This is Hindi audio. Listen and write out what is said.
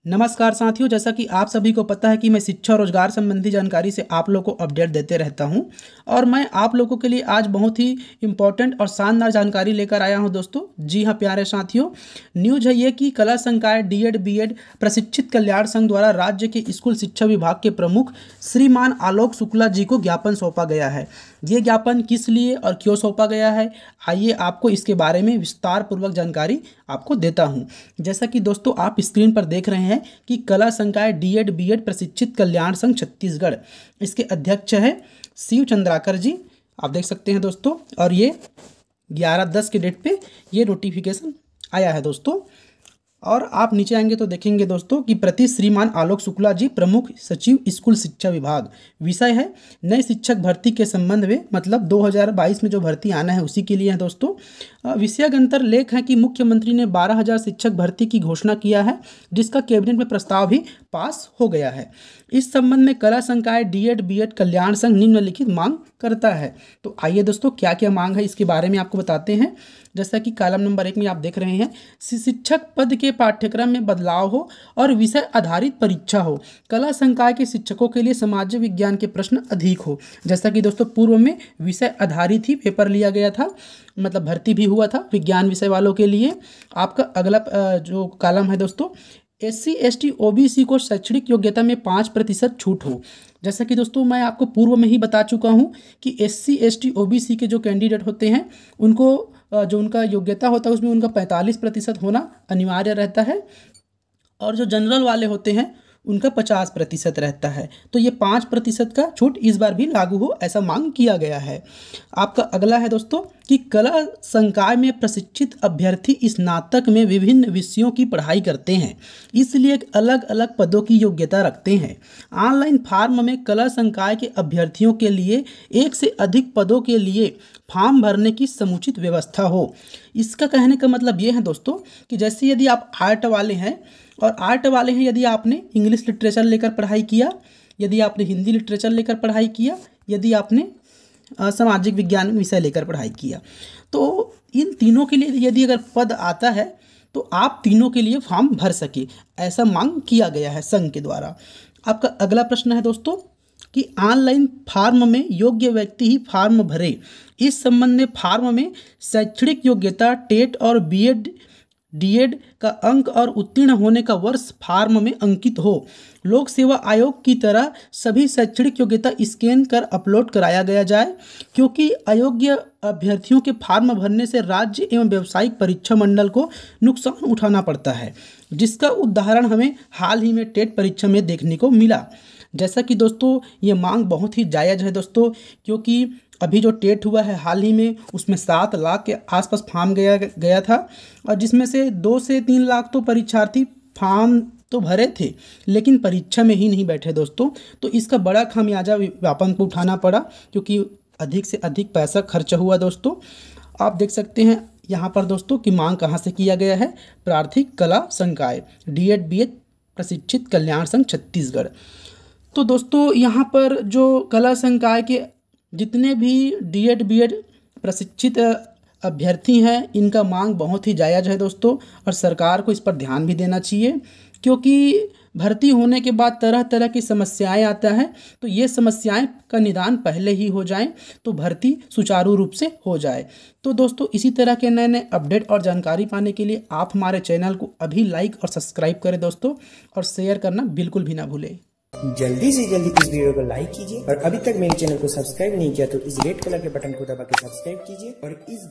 नमस्कार साथियों, जैसा कि आप सभी को पता है कि मैं शिक्षा और रोजगार संबंधी जानकारी से आप लोगों को अपडेट देते रहता हूं और मैं आप लोगों के लिए आज बहुत ही इम्पोर्टेंट और शानदार जानकारी लेकर आया हूं दोस्तों। जी हां प्यारे साथियों, न्यूज़ है ये कि कला संकाय डीएड बीएड प्रशिक्षित कल्याण संघ द्वारा राज्य के स्कूल शिक्षा विभाग के प्रमुख श्रीमान आलोक शुक्ला जी को ज्ञापन सौंपा गया है। ये ज्ञापन किस लिए और क्यों सौंपा गया है, आइए आपको इसके बारे में विस्तार पूर्वक जानकारी आपको देता हूं। जैसा कि दोस्तों आप स्क्रीन पर देख रहे हैं कि कला संकाय डीएड बीएड प्रशिक्षित कल्याण संघ छत्तीसगढ़, इसके अध्यक्ष है शिव चंद्राकर जी, आप देख सकते हैं दोस्तों। और ये 11/10 के डेट पे ये नोटिफिकेशन आया है दोस्तों। और आप नीचे आएंगे तो देखेंगे दोस्तों कि प्रति श्रीमान आलोक शुक्ला जी, प्रमुख सचिव स्कूल शिक्षा विभाग। विषय है नए शिक्षक भर्ती के संबंध में, मतलब 2022 में जो भर्ती आना है उसी के लिए है दोस्तों। विषयांतर लेख है कि मुख्यमंत्री ने 12,000 शिक्षक भर्ती की घोषणा किया है, जिसका कैबिनेट में प्रस्ताव भी पास हो गया है। इस संबंध में कला संकाय डीएड बीएड कल्याण संघ निम्नलिखित मांग करता है। तो आइए दोस्तों क्या क्या मांग है इसके बारे में आपको बताते हैं। जैसा कि कॉलम नंबर 1 में आप देख रहे हैं, शिक्षक पद के पाठ्यक्रम में बदलाव हो और विषय आधारित परीक्षा हो। कला संकाय के शिक्षकों के लिए समाज विज्ञान के प्रश्न अधिक हो। जैसा कि दोस्तों पूर्व में विषय आधारित ही पेपर लिया गया था, मतलब भर्ती भी हुआ था विज्ञान विषय वालों के लिए। आपका अगला जो कॉलम है दोस्तों, SC ST OBC को शैक्षणिक योग्यता में 5% छूट हो। जैसा कि दोस्तों मैं आपको पूर्व में ही बता चुका हूं कि SC ST OBC के जो कैंडिडेट होते हैं उनको जो उनका योग्यता होता है उसमें उनका 45% होना अनिवार्य रहता है, और जो जनरल वाले होते हैं उनका 50% रहता है। तो ये 5% का छूट इस बार भी लागू हो, ऐसा मांग किया गया है। आपका अगला है दोस्तों कि कला संकाय में प्रशिक्षित अभ्यर्थी स्नातक में विभिन्न विषयों की पढ़ाई करते हैं, इसलिए अलग अलग पदों की योग्यता रखते हैं। ऑनलाइन फॉर्म में कला संकाय के अभ्यर्थियों के लिए एक से अधिक पदों के लिए फॉर्म भरने की समुचित व्यवस्था हो। इसका कहने का मतलब ये है दोस्तों कि जैसे यदि आप आर्ट वाले हैं यदि आपने इंग्लिश लिटरेचर लेकर पढ़ाई किया, यदि आपने हिंदी लिटरेचर लेकर पढ़ाई किया, यदि आपने सामाजिक विज्ञान विषय लेकर पढ़ाई किया, तो इन तीनों के लिए यदि अगर पद आता है तो आप तीनों के लिए फॉर्म भर सके, ऐसा मांग किया गया है संघ के द्वारा। आपका अगला प्रश्न है दोस्तों कि ऑनलाइन फॉर्म में योग्य व्यक्ति ही फॉर्म भरे। इस संबंध में फॉर्म में शैक्षणिक योग्यता टेट और बीएड डीएड का अंक और उत्तीर्ण होने का वर्ष फॉर्म में अंकित हो। लोक सेवा आयोग की तरह सभी शैक्षणिक योग्यता स्कैन कर अपलोड कराया गया जाए, क्योंकि अयोग्य अभ्यर्थियों के फॉर्म भरने से राज्य एवं व्यावसायिक परीक्षा मंडल को नुकसान उठाना पड़ता है, जिसका उदाहरण हमें हाल ही में टेट परीक्षा में देखने को मिला। जैसा कि दोस्तों ये मांग बहुत ही जायज़ है दोस्तों, क्योंकि अभी जो टेट हुआ है हाल ही में उसमें 7 लाख के आसपास फॉर्म गया था, और जिसमें से 2 से 3 लाख तो परीक्षार्थी फॉर्म तो भरे थे लेकिन परीक्षा में ही नहीं बैठे दोस्तों। तो इसका बड़ा खामियाजा व्यापन को उठाना पड़ा, क्योंकि अधिक से अधिक पैसा खर्च हुआ दोस्तों। आप देख सकते हैं यहाँ पर दोस्तों कि मांग कहाँ से किया गया है, प्रार्थमिक कला संकाय डीएड बीएड प्रशिक्षित कल्याण संघ छत्तीसगढ़। तो दोस्तों यहाँ पर जो कला संकाय के जितने भी डीएड बीएड प्रशिक्षित अभ्यर्थी हैं, इनका मांग बहुत ही जायज़ है दोस्तों, और सरकार को इस पर ध्यान भी देना चाहिए, क्योंकि भर्ती होने के बाद तरह तरह की समस्याएं आता है। तो ये समस्याएं का निदान पहले ही हो जाए तो भर्ती सुचारू रूप से हो जाए। तो दोस्तों इसी तरह के नए नए अपडेट और जानकारी पाने के लिए आप हमारे चैनल को अभी लाइक और सब्सक्राइब करें दोस्तों, और शेयर करना बिल्कुल भी ना भूलें। जल्दी से जल्दी इस वीडियो को लाइक कीजिए, और अभी तक मेरे चैनल को सब्सक्राइब नहीं किया तो इस रेड कलर के बटन को दबा के सब्सक्राइब कीजिए, और इस